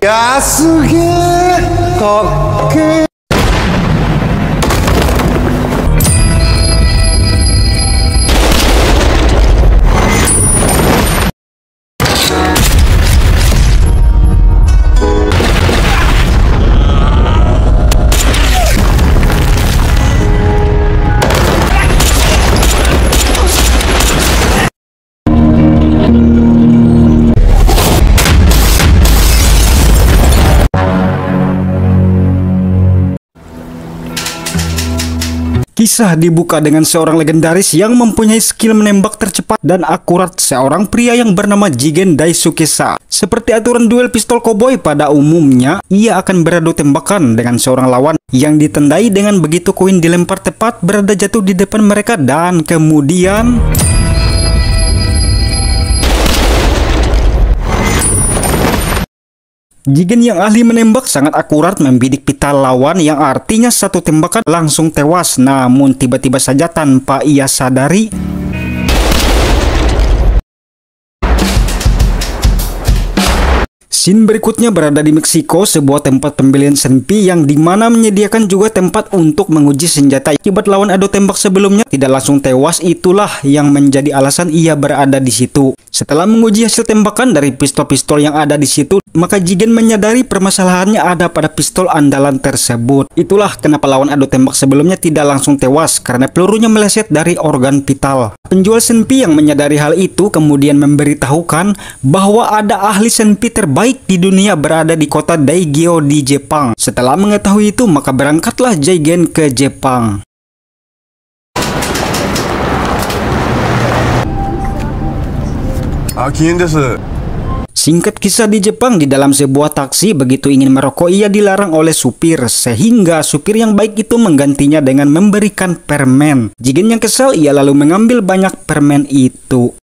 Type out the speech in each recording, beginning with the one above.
やすげえかっけえ。Kisah dibuka dengan seorang legendaris yang mempunyai skill menembak tercepat dan akurat, seorang pria yang bernama Jigen Daisuke-sa. Seperti aturan duel pistol koboi pada umumnya, ia akan beradu tembakan dengan seorang lawan yang ditandai dengan begitu koin dilempar tepat berada jatuh di depan mereka dan kemudian Jigen yang ahli menembak sangat akurat membidik pita lawan yang artinya satu tembakan langsung tewas, namun tiba-tiba saja tanpa ia sadari scene berikutnya berada di Meksiko, sebuah tempat pembelian senpi yang dimana menyediakan juga tempat untuk menguji senjata. Akibat lawan adu tembak sebelumnya tidak langsung tewas, itulah yang menjadi alasan ia berada di situ. Setelah menguji hasil tembakan dari pistol-pistol yang ada di situ, maka Jigen menyadari permasalahannya ada pada pistol andalan tersebut. Itulah kenapa lawan adu tembak sebelumnya tidak langsung tewas, karena pelurunya meleset dari organ vital. Penjual senpi yang menyadari hal itu kemudian memberitahukan bahwa ada ahli senpi terbaik di dunia berada di kota Daigyo di Jepang. Setelah mengetahui itu, maka berangkatlah Jigen ke Jepang. Singkat kisah, di Jepang di dalam sebuah taksi begitu ingin merokok ia dilarang oleh supir, sehingga supir yang baik itu menggantinya dengan memberikan permen. Jigen yang kesal, ia lalu mengambil banyak permen itu.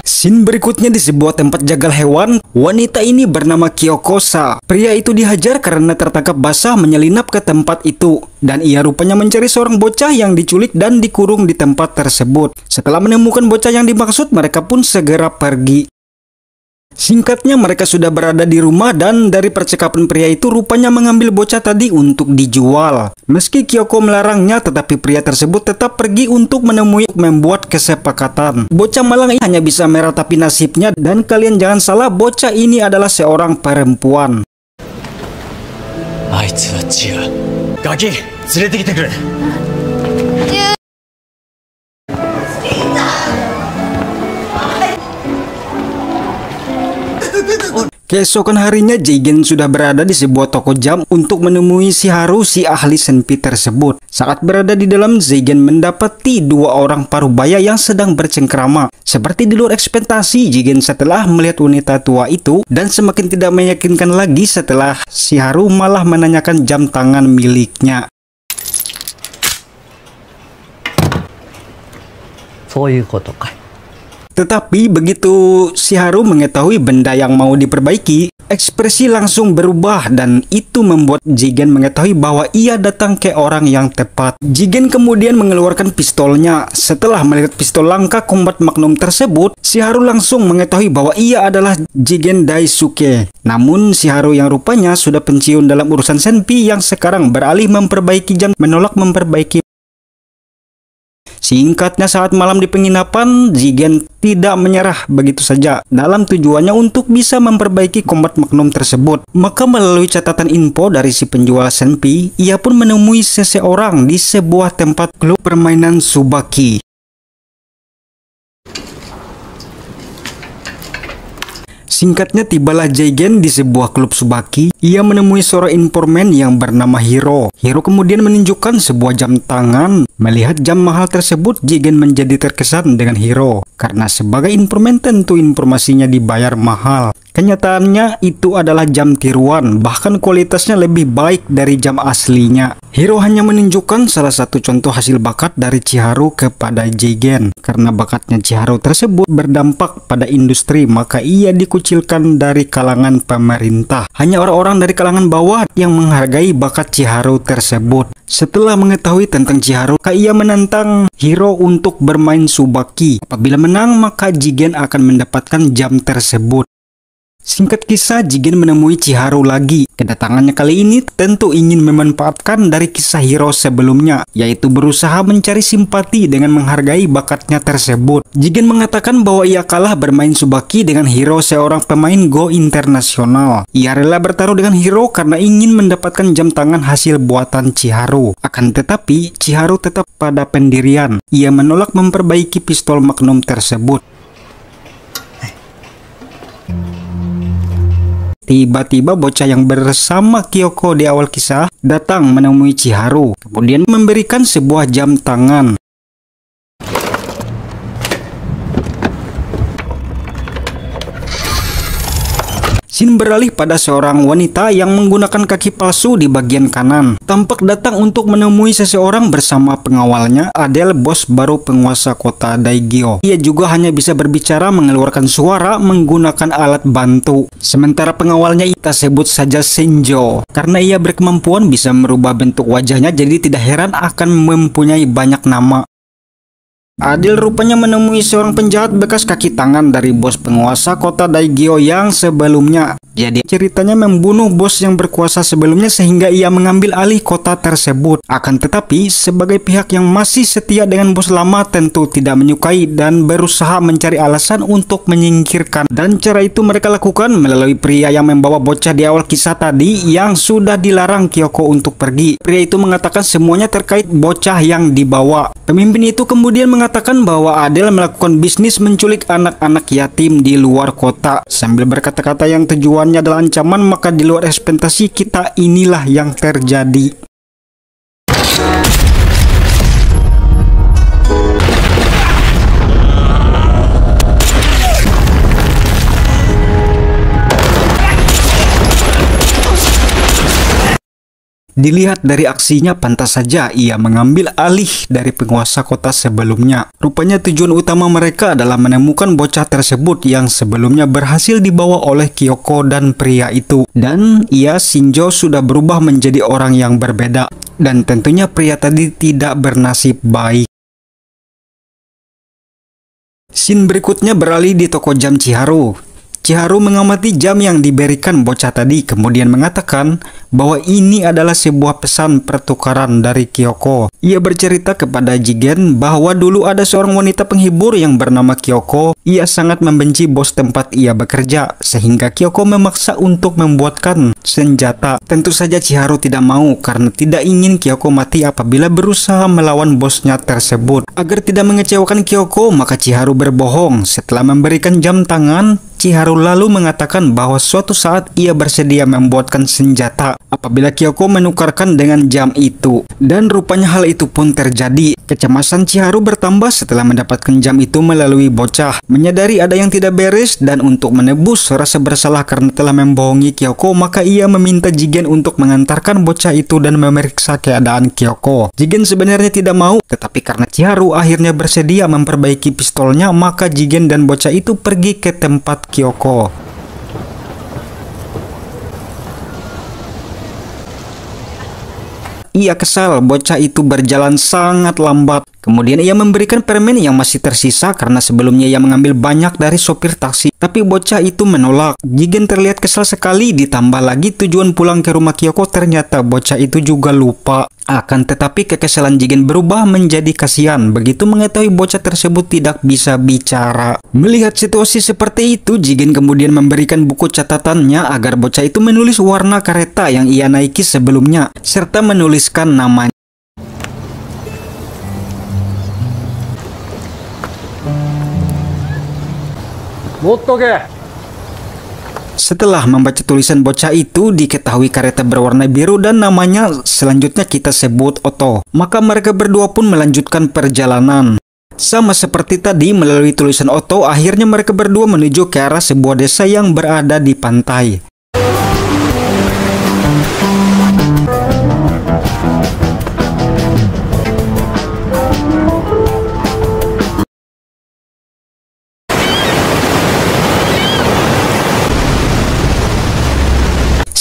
Scene berikutnya di sebuah tempat jagal hewan. Wanita ini bernama Kyoko-sa. Pria itu dihajar karena tertangkap basah menyelinap ke tempat itu, dan ia rupanya mencari seorang bocah yang diculik dan dikurung di tempat tersebut. Setelah menemukan bocah yang dimaksud, mereka pun segera pergi. Singkatnya, mereka sudah berada di rumah dan dari percakapan pria itu rupanya mengambil bocah tadi untuk dijual. Meski Kyoko melarangnya, tetapi pria tersebut tetap pergi untuk membuat kesepakatan. Bocah malang ini hanya bisa meratapi nasibnya, dan kalian jangan salah, bocah ini adalah seorang perempuan. Keesokan harinya, Jigen sudah berada di sebuah toko jam untuk menemui Shiharu, si ahli senpi tersebut. Saat berada di dalam, Jigen mendapati dua orang parubaya yang sedang bercengkrama. Seperti di luar ekspektasi Jigen setelah melihat wanita tua itu, dan semakin tidak meyakinkan lagi setelah Shiharu malah menanyakan jam tangan miliknya. Tetapi begitu Shiharu mengetahui benda yang mau diperbaiki, ekspresi langsung berubah dan itu membuat Jigen mengetahui bahwa ia datang ke orang yang tepat. Jigen kemudian mengeluarkan pistolnya. Setelah melihat pistol langka Combat Magnum tersebut, Shiharu langsung mengetahui bahwa ia adalah Jigen Daisuke. Namun Shiharu yang rupanya sudah pensiun dalam urusan senpi yang sekarang beralih memperbaiki jam, menolak memperbaiki. Singkatnya, saat malam di penginapan, Jigen tidak menyerah begitu saja dalam tujuannya untuk bisa memperbaiki Combat Magnum tersebut. Maka melalui catatan info dari si penjual senpi, ia pun menemui seseorang di sebuah tempat klub permainan Tsubaki. Singkatnya, tibalah Jigen di sebuah klub Tsubaki. Ia menemui seorang informan yang bernama Hiro. Hiro kemudian menunjukkan sebuah jam tangan. Melihat jam mahal tersebut, Jigen menjadi terkesan dengan Hiro. Karena sebagai informan tentu informasinya dibayar mahal. Kenyataannya itu adalah jam tiruan, bahkan kualitasnya lebih baik dari jam aslinya. Hiro hanya menunjukkan salah satu contoh hasil bakat dari Chiharu kepada Jigen. Karena bakatnya Chiharu tersebut berdampak pada industri, maka ia dikucilkan dari kalangan pemerintah. Hanya orang-orang dari kalangan bawah yang menghargai bakat Chiharu tersebut. Setelah mengetahui tentang Chiharu, ia menantang Hiro untuk bermain Tsubaki. Apabila menang, maka Jigen akan mendapatkan jam tersebut. Singkat kisah, Jigen menemui Chiharu lagi. Kedatangannya kali ini tentu ingin memanfaatkan dari kisah Hiro sebelumnya, yaitu berusaha mencari simpati dengan menghargai bakatnya tersebut. Jigen mengatakan bahwa ia kalah bermain Tsubaki dengan Hiro, seorang pemain Go internasional. Ia rela bertaruh dengan Hiro karena ingin mendapatkan jam tangan hasil buatan Chiharu. Akan tetapi, Chiharu tetap pada pendirian. Ia menolak memperbaiki pistol Magnum tersebut. Tiba-tiba bocah yang bersama Kyoko di awal kisah datang menemui Chiharu, kemudian memberikan sebuah jam tangan. Scene beralih pada seorang wanita yang menggunakan kaki palsu di bagian kanan. Tampak datang untuk menemui seseorang bersama pengawalnya, Adele, bos baru penguasa kota Daigyo. Ia juga hanya bisa berbicara mengeluarkan suara menggunakan alat bantu. Sementara pengawalnya kita sebut saja Senjo. Karena ia berkemampuan bisa merubah bentuk wajahnya, jadi tidak heran akan mempunyai banyak nama. Adil rupanya menemui seorang penjahat bekas kaki tangan dari bos penguasa kota Daigyo yang sebelumnya. Jadi ceritanya membunuh bos yang berkuasa sebelumnya sehingga ia mengambil alih kota tersebut. Akan tetapi sebagai pihak yang masih setia dengan bos lama tentu tidak menyukai dan berusaha mencari alasan untuk menyingkirkan. Dan cara itu mereka lakukan melalui pria yang membawa bocah di awal kisah tadi yang sudah dilarang Kyoko untuk pergi. Pria itu mengatakan semuanya terkait bocah yang dibawa. Pemimpin itu kemudian mengatakan bahwa Adele melakukan bisnis menculik anak-anak yatim di luar kota. Sambil berkata-kata yang tujuannya adalah ancaman, maka di luar ekspektasi kita inilah yang terjadi. Dilihat dari aksinya, pantas saja ia mengambil alih dari penguasa kota sebelumnya. Rupanya tujuan utama mereka adalah menemukan bocah tersebut yang sebelumnya berhasil dibawa oleh Kyoko dan pria itu. Dan ia, Shinjo, sudah berubah menjadi orang yang berbeda. Dan tentunya pria tadi tidak bernasib baik. Scene berikutnya beralih di toko jam Chiharu. Chiharu mengamati jam yang diberikan bocah tadi, kemudian mengatakan bahwa ini adalah sebuah pesan pertukaran dari Kyoko. Ia bercerita kepada Jigen bahwa dulu ada seorang wanita penghibur yang bernama Kyoko. Ia sangat membenci bos tempat ia bekerja, sehingga Kyoko memaksa untuk membuatkan senjata. Tentu saja Chiharu tidak mau karena tidak ingin Kyoko mati apabila berusaha melawan bosnya tersebut. Agar tidak mengecewakan Kyoko, maka Chiharu berbohong. Setelah memberikan jam tangan, Chiharu lalu mengatakan bahwa suatu saat ia bersedia membuatkan senjata apabila Kyoko menukarkan dengan jam itu. Dan rupanya hal itu pun terjadi. Kecemasan Chiharu bertambah setelah mendapatkan jam itu melalui bocah. Menyadari ada yang tidak beres dan untuk menebus rasa bersalah karena telah membohongi Kyoko, maka ia meminta Jigen untuk mengantarkan bocah itu dan memeriksa keadaan Kyoko. Jigen sebenarnya tidak mau, tetapi karena Chiharu akhirnya bersedia memperbaiki pistolnya, maka Jigen dan bocah itu pergi ke tempat Kyoko. Ia kesal bocah itu berjalan sangat lambat. Kemudian ia memberikan permen yang masih tersisa karena sebelumnya ia mengambil banyak dari sopir taksi. Tapi bocah itu menolak. Jigen terlihat kesal sekali, ditambah lagi tujuan pulang ke rumah Kyoko ternyata bocah itu juga lupa. Akan tetapi kekesalan Jigen berubah menjadi kasihan begitu mengetahui bocah tersebut tidak bisa bicara. Melihat situasi seperti itu, Jigen kemudian memberikan buku catatannya agar bocah itu menulis warna kereta yang ia naiki sebelumnya serta menuliskan namanya. Setelah membaca tulisan bocah itu, diketahui kereta berwarna biru dan namanya selanjutnya kita sebut Otto. Maka mereka berdua pun melanjutkan perjalanan. Sama seperti tadi, melalui tulisan Otto, akhirnya mereka berdua menuju ke arah sebuah desa yang berada di pantai.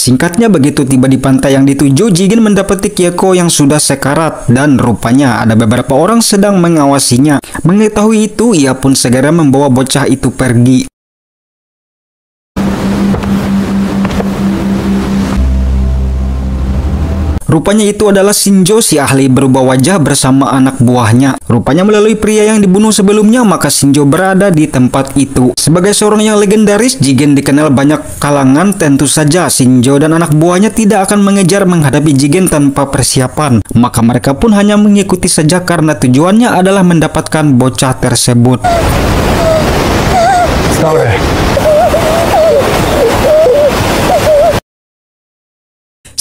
Singkatnya, begitu tiba di pantai yang dituju, Jigen mendapati Kyoko yang sudah sekarat dan rupanya ada beberapa orang sedang mengawasinya. Mengetahui itu, ia pun segera membawa bocah itu pergi. Rupanya itu adalah Shinjo, si ahli berubah wajah bersama anak buahnya. Rupanya melalui pria yang dibunuh sebelumnya, maka Shinjo berada di tempat itu. Sebagai seorang yang legendaris, Jigen dikenal banyak kalangan. Tentu saja Shinjo dan anak buahnya tidak akan mengejar menghadapi Jigen tanpa persiapan. Maka mereka pun hanya mengikuti saja karena tujuannya adalah mendapatkan bocah tersebut.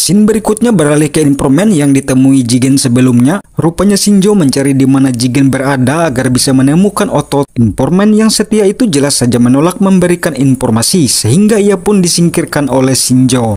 Scene berikutnya beralih ke informan yang ditemui Jigen sebelumnya. Rupanya Shinjo mencari di mana Jigen berada agar bisa menemukan Otto. Informan yang setia itu jelas saja menolak memberikan informasi, sehingga ia pun disingkirkan oleh Shinjo.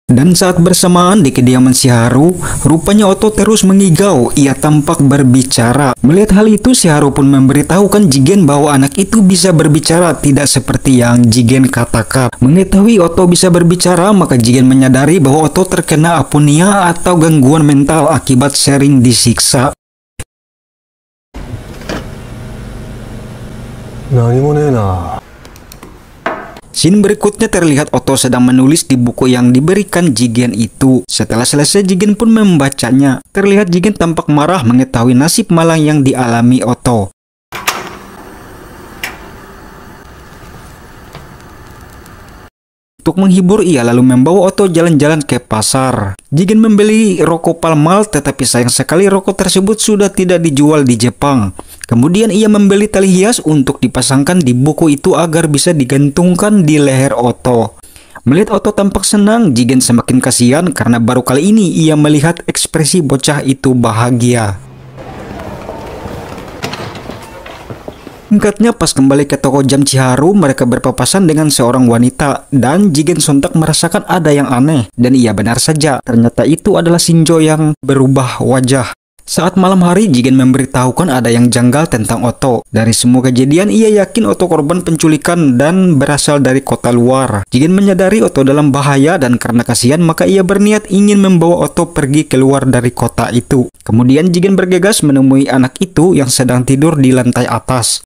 Dan saat bersamaan di kediaman Shiharu, rupanya Otto terus mengigau. Ia tampak berbicara. Melihat hal itu, Shiharu pun memberitahukan Jigen bahwa anak itu bisa berbicara, tidak seperti yang Jigen katakan. Mengetahui Otto bisa berbicara, maka Jigen menyadari bahwa Otto terkena apunia atau gangguan mental akibat sering disiksa. Scene berikutnya terlihat Otto sedang menulis di buku yang diberikan Jigen itu. Setelah selesai, Jigen pun membacanya. Terlihat Jigen tampak marah mengetahui nasib malang yang dialami Otto. Untuk menghibur, ia lalu membawa Otto jalan-jalan ke pasar. Jigen membeli rokok Palmal, tetapi sayang sekali rokok tersebut sudah tidak dijual di Jepang. Kemudian ia membeli tali hias untuk dipasangkan di buku itu agar bisa digantungkan di leher Otto. Melihat Otto tampak senang, Jigen semakin kasihan karena baru kali ini ia melihat ekspresi bocah itu bahagia. Singkatnya, pas kembali ke toko jam Shiharu, mereka berpapasan dengan seorang wanita dan Jigen sontak merasakan ada yang aneh. Dan ia benar saja, ternyata itu adalah Shinjo yang berubah wajah. Saat malam hari, Jigen memberitahukan ada yang janggal tentang Otto. Dari semua kejadian, ia yakin Otto korban penculikan dan berasal dari kota luar. Jigen menyadari Otto dalam bahaya dan karena kasihan, maka ia berniat ingin membawa Otto pergi keluar dari kota itu. Kemudian Jigen bergegas menemui anak itu yang sedang tidur di lantai atas.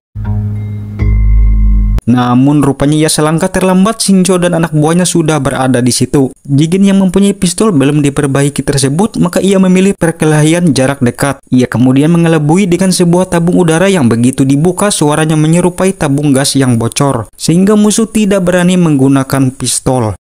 Namun rupanya ia selangkah terlambat. Shinjo dan anak buahnya sudah berada di situ. Jigen yang mempunyai pistol belum diperbaiki tersebut, maka ia memilih perkelahian jarak dekat. Ia kemudian mengelabui dengan sebuah tabung udara yang begitu dibuka suaranya menyerupai tabung gas yang bocor, sehingga musuh tidak berani menggunakan pistol.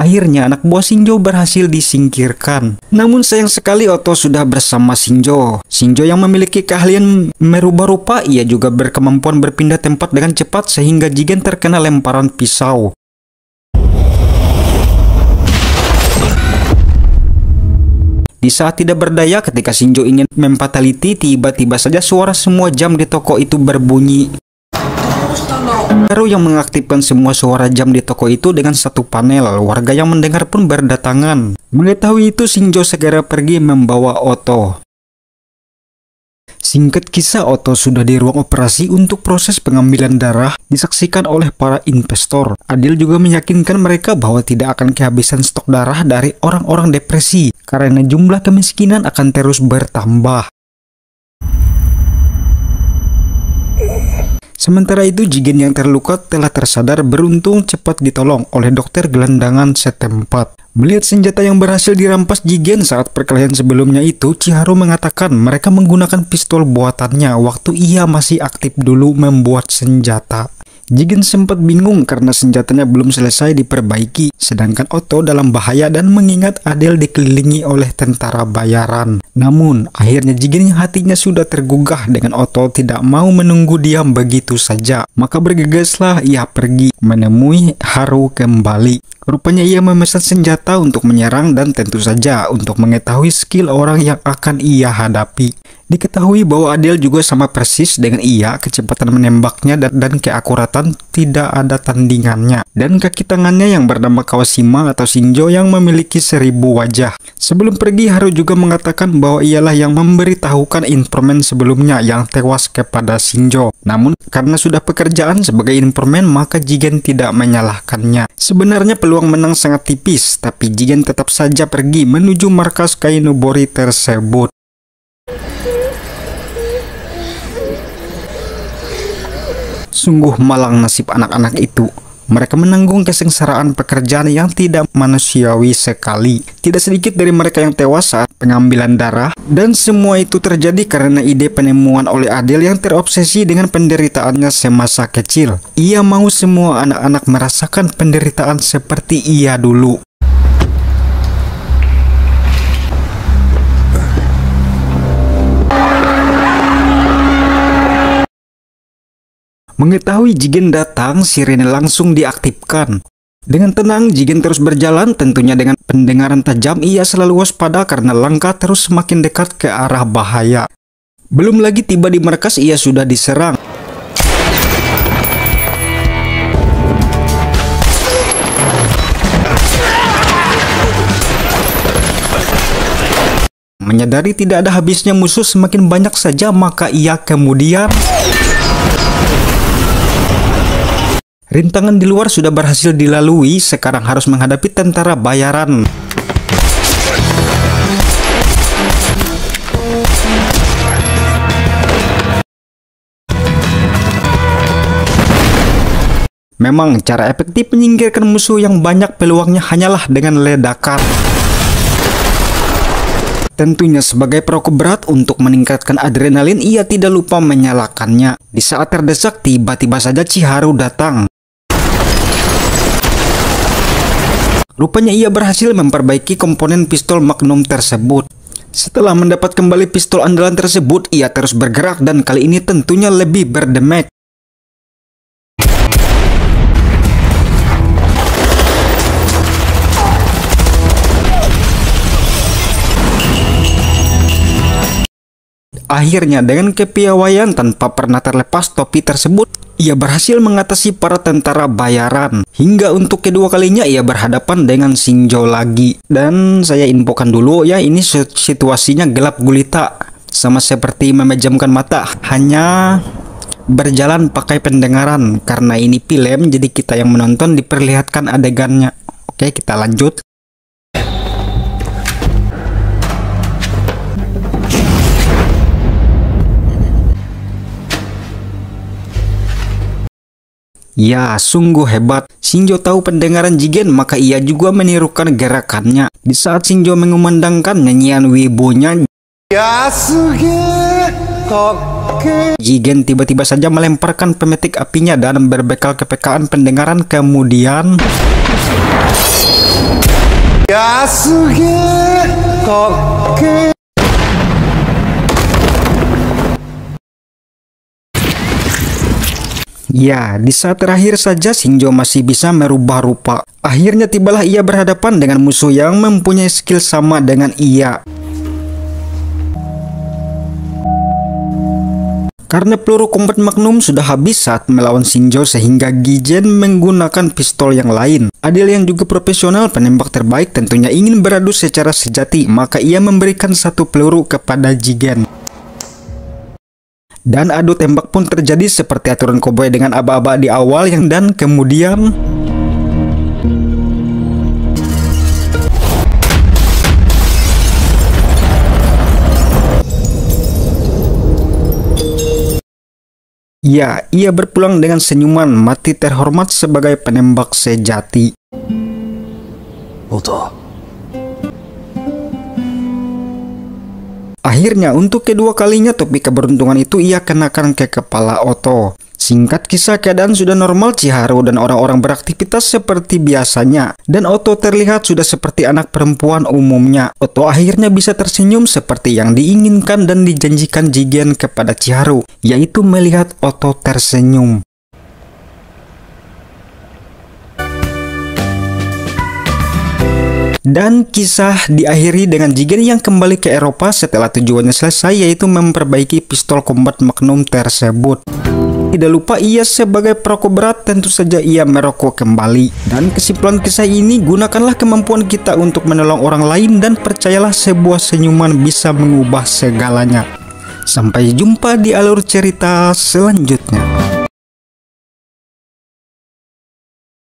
Akhirnya anak buah Shinjo berhasil disingkirkan. Namun sayang sekali Otto sudah bersama Shinjo. Shinjo yang memiliki keahlian merubah rupa, ia juga berkemampuan berpindah tempat dengan cepat sehingga Jigen terkena lemparan pisau. Di saat tidak berdaya, ketika Shinjo ingin memfatality, tiba-tiba saja suara semua jam di toko itu berbunyi. Baru yang mengaktifkan semua suara jam di toko itu dengan satu panel. Warga yang mendengar pun berdatangan. Mengetahui itu, Shinjo segera pergi membawa Otto. Singkat kisah, Otto sudah di ruang operasi untuk proses pengambilan darah disaksikan oleh para investor. Adil juga meyakinkan mereka bahwa tidak akan kehabisan stok darah dari orang-orang depresi karena jumlah kemiskinan akan terus bertambah. Sementara itu, Jigen yang terluka telah tersadar, beruntung cepat ditolong oleh dokter gelandangan setempat. Melihat senjata yang berhasil dirampas Jigen saat perkelahian sebelumnya itu, Shiharu mengatakan mereka menggunakan pistol buatannya waktu ia masih aktif dulu membuat senjata. Jigen sempat bingung karena senjatanya belum selesai diperbaiki, sedangkan Otto dalam bahaya dan mengingat Adele dikelilingi oleh tentara bayaran. Namun, akhirnya Jigen yang hatinya sudah tergugah dengan Otto tidak mau menunggu diam begitu saja. Maka bergegaslah ia pergi menemui Haru kembali. Rupanya ia memesan senjata untuk menyerang dan tentu saja untuk mengetahui skill orang yang akan ia hadapi. Diketahui bahwa Adele juga sama persis dengan ia, kecepatan menembaknya dan keakuratan tidak ada tandingannya. Dan kaki tangannya yang bernama Kawashima atau Shinjo yang memiliki 1000 wajah. Sebelum pergi, Haru juga mengatakan bahwa ialah yang memberitahukan informan sebelumnya yang tewas kepada Shinjo. Namun karena sudah pekerjaan sebagai informan, maka Jigen tidak menyalahkannya. Sebenarnya peluang menang sangat tipis, tapi Jigen tetap saja pergi menuju markas Kainobori tersebut. Sungguh malang nasib anak-anak itu. Mereka menanggung kesengsaraan pekerjaan yang tidak manusiawi sekali. Tidak sedikit dari mereka yang tewas saat pengambilan darah. Dan semua itu terjadi karena ide penemuan oleh Adele yang terobsesi dengan penderitaannya semasa kecil. Ia mau semua anak-anak merasakan penderitaan seperti ia dulu. Mengetahui Jigen datang, sirene langsung diaktifkan. Dengan tenang, Jigen terus berjalan, tentunya dengan pendengaran tajam. Ia selalu waspada karena langkah terus semakin dekat ke arah bahaya. Belum lagi tiba di markas, ia sudah diserang. Menyadari tidak ada habisnya musuh semakin banyak saja, maka ia kemudian... Rintangan di luar sudah berhasil dilalui, sekarang harus menghadapi tentara bayaran. Memang cara efektif menyingkirkan musuh yang banyak peluangnya hanyalah dengan ledakan. Tentunya sebagai perokok berat untuk meningkatkan adrenalin, ia tidak lupa menyalakannya. Di saat terdesak, tiba-tiba saja Chiharu datang. Rupanya ia berhasil memperbaiki komponen pistol Magnum tersebut. Setelah mendapat kembali pistol andalan tersebut, ia terus bergerak dan kali ini tentunya lebih berdemek. Akhirnya dengan kepiawaian tanpa pernah terlepas topi tersebut, ia berhasil mengatasi para tentara bayaran. Hingga untuk kedua kalinya ia berhadapan dengan Shinjo lagi. Dan saya infokan dulu ya, ini situasinya gelap gulita. Sama seperti memejamkan mata, hanya berjalan pakai pendengaran. Karena ini film, jadi kita yang menonton diperlihatkan adegannya. Oke, kita lanjut. Ya, sungguh hebat. Shinjo tahu pendengaran Jigen, maka ia juga menirukan gerakannya. Di saat Shinjo mengumandangkan nyanyian wibunya, Jigen tiba-tiba saja melemparkan pemetik apinya dan berbekal kepekaan pendengaran kemudian... Ya, di saat terakhir saja Shinjo masih bisa merubah rupa. Akhirnya tibalah ia berhadapan dengan musuh yang mempunyai skill sama dengan ia. Karena peluru combat Magnum sudah habis saat melawan Shinjo, sehingga Jigen menggunakan pistol yang lain. Adele yang juga profesional penembak terbaik tentunya ingin beradu secara sejati, maka ia memberikan satu peluru kepada Jigen. Dan adu tembak pun terjadi seperti aturan koboi dengan aba-aba di awal dan kemudian... Ya, ia berpulang dengan senyuman, mati terhormat sebagai penembak sejati. Otto. Akhirnya untuk kedua kalinya topi keberuntungan itu ia kenakan ke kepala Otto. Singkat kisah, keadaan sudah normal. Chiharu dan orang-orang beraktivitas seperti biasanya, dan Oto terlihat sudah seperti anak perempuan umumnya. Oto akhirnya bisa tersenyum seperti yang diinginkan dan dijanjikan Jigen kepada Chiharu, yaitu melihat Oto tersenyum. Dan kisah diakhiri dengan Jigen yang kembali ke Eropa setelah tujuannya selesai, yaitu memperbaiki pistol combat Magnum tersebut. Tidak lupa ia sebagai perokok berat, tentu saja ia merokok kembali. Dan kesimpulan kisah ini, gunakanlah kemampuan kita untuk menolong orang lain dan percayalah sebuah senyuman bisa mengubah segalanya. Sampai jumpa di alur cerita selanjutnya.